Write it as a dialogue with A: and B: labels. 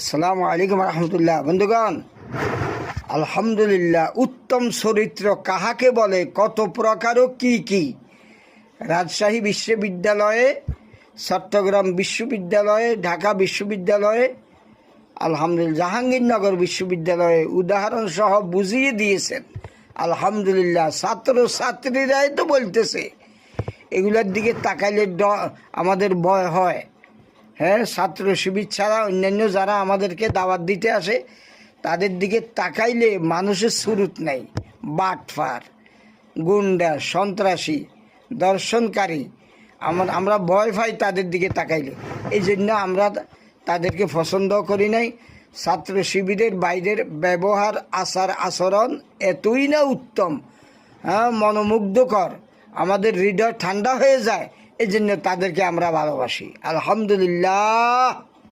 A: আসসালামু আলাইকুম রহমতুল্লাহ। বন্ধুগণ, আলহামদুলিল্লাহ। উত্তম চরিত্র কাহাকে বলে, কত প্রকার ও কি কি? রাজশাহী বিশ্ববিদ্যালয়ে, চট্টগ্রাম বিশ্ববিদ্যালয়ে, ঢাকা বিশ্ববিদ্যালয়ে, আলহামদুলিল্লাহ জাহাঙ্গীরনগর বিশ্ববিদ্যালয়ে উদাহরণ সহ বুঝিয়ে দিয়েছেন। আলহামদুলিল্লাহ, ছাত্র ছাত্রীরাই তো বলতেছে। এগুলোর দিকে তাকাইলে আমাদের ভয় হয়। হ্যাঁ, ছাত্র শিবির ছাড়া অন্যান্য যারা আমাদেরকে দাওয়াত দিতে আসে তাদের দিকে তাকাইলে মানুষের সুরুত নাই। বাটফার, গুন্ডা, সন্ত্রাসী, দর্শনকারী, আমরা ভয় পাই তাদের দিকে তাকাইলে। এই জন্য আমরা তাদেরকে পছন্দ করি নাই। ছাত্র শিবিরের বাইরের ব্যবহার, আচার আচরণ এতই না উত্তম, হ্যাঁ, মনোমুগ্ধকর, আমাদের হৃদয় ঠান্ডা হয়ে যায়। এই জন্য তাদেরকে আমরা ভালোবাসি। আলহামদুলিল্লাহ।